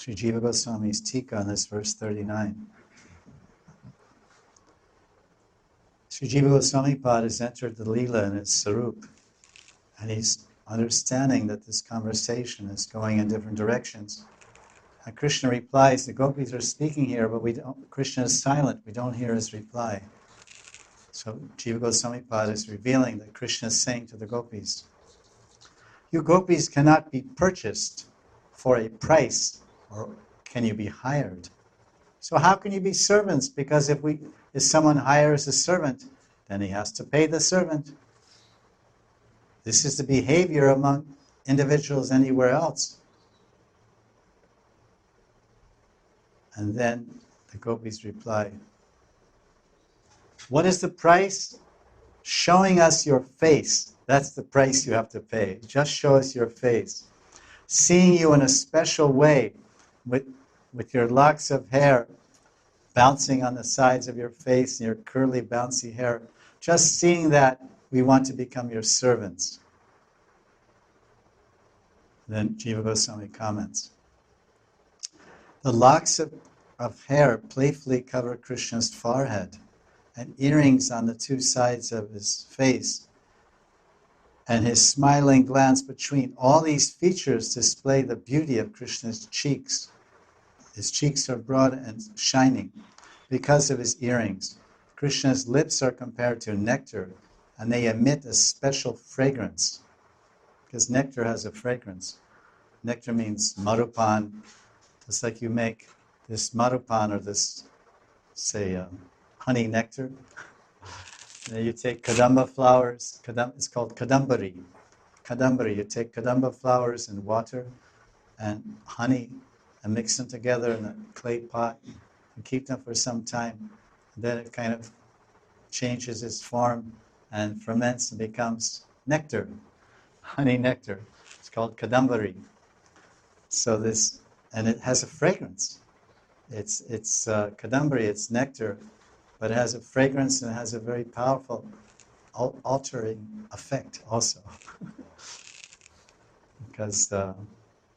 Sri Jiva Goswami's Tika on this verse 39. Sri Jiva Goswami Pad has entered the Leela in its Sarup, and he's understanding that this conversation is going in different directions. And Krishna replies, the gopis are speaking here, but Krishna is silent, we don't hear his reply. So Jiva Goswami Pad is revealing that Krishna is saying to the gopis, you gopis cannot be purchased for a price, or can you be hired? So how can you be servants? Because if someone hires a servant, then he has to pay the servant. This is the behavior among individuals anywhere else. And then the gopis reply, what is the price? Showing us your face. That's the price you have to pay. Just show us your face. Seeing you in a special way, with your locks of hair bouncing on the sides of your face and your curly, bouncy hair. Just seeing that, we want to become your servants. Then Jiva Goswami comments, the locks of hair playfully cover Krishna's forehead, and earrings on the two sides of his face, and his smiling glance between. All these features display the beauty of Krishna's cheeks. His cheeks are broad and shining because of his earrings. Krishna's lips are compared to nectar, and they emit a special fragrance, because nectar has a fragrance. Nectar means marupan. Just like you make this marupan, or this, say, honey nectar. And you take kadamba flowers, it's called kadambari. Kadambari, you take kadamba flowers and water and honey and mix them together in a clay pot and keep them for some time. And then it kind of changes its form and ferments and becomes nectar, honey nectar. It's called kadambari. So and it has a fragrance. It's kadambari, it's nectar, but it has a fragrance and it has a very powerful altering effect also. Because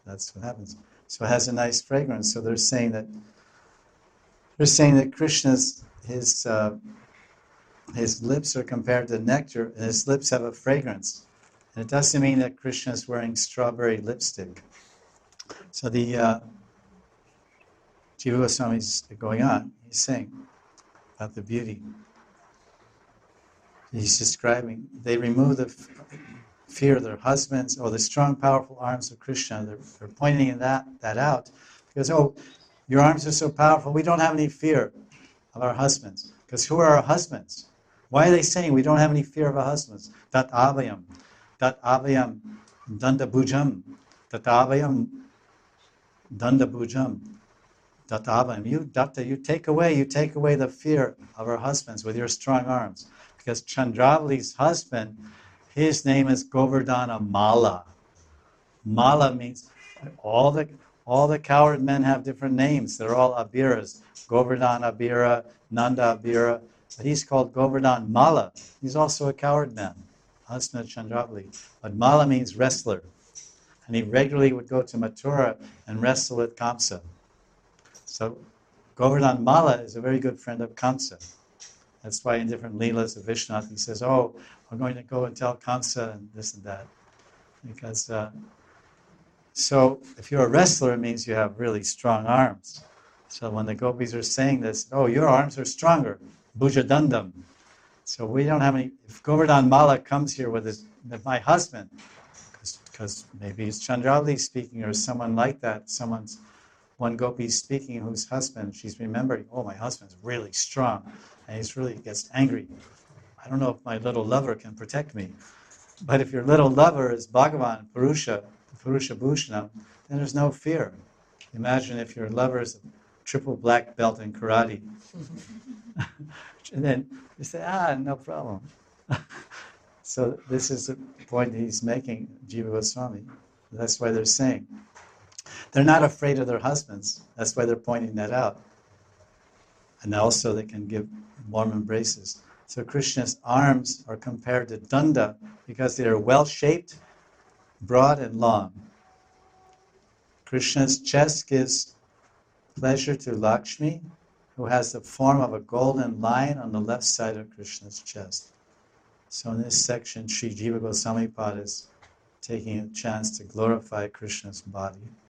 that's what happens. So it has a nice fragrance. So they're saying that Krishna's his lips are compared to nectar, and his lips have a fragrance. And it doesn't mean that Krishna is wearing strawberry lipstick. So the Jiva Goswami is going on. He's saying about the beauty. He's describing, they remove the fear of their husbands, or the strong, powerful arms of Krishna. They're pointing that out. Because, your arms are so powerful, we don't have any fear of our husbands. Because who are our husbands? Why are they saying we don't have any fear of our husbands? Dat abhayam danda bhujam, dat abhayam danda bhujam, dat abhayam. You take away the fear of our husbands with your strong arms. Because Chandravali's husband, his name is Govardhana Mala. Mala means all the coward men have different names. They're all Abiras. Govardhana Abira, Nanda Abira. But he's called Govardhan Mala. He's also a coward man, husband of Chandravali. But Mala means wrestler. And he regularly would go to Mathura and wrestle with Kamsa. So Govardhan Mala is a very good friend of Kamsa. That's why in different lilas of Vishwanath he says, we're going to go and tell Kamsa and this and that. Because, so if you're a wrestler, it means you have really strong arms. So when the gopis are saying this, your arms are stronger, bhujadandam. So we don't have any, if Govardhan Mala comes here with my husband, because maybe it's Chandravali speaking or someone like that, one gopi is speaking whose husband, she's remembering, my husband's really strong, and he really gets angry. I don't know if my little lover can protect me. But if your little lover is Bhagavan, Purusha Bhushanam, then there's no fear. Imagine if your lover is a triple black belt in karate. And then you say, no problem. So this is the point he's making, Jiva Goswami. That's why they're saying. They're not afraid of their husbands. That's why they're pointing that out. And also they can give warm embraces. So Krishna's arms are compared to danda because they are well-shaped, broad and long. Krishna's chest gives pleasure to Lakshmi, who has the form of a golden lion on the left side of Krishna's chest. So in this section, Sri Jiva Goswami Pad is taking a chance to glorify Krishna's body.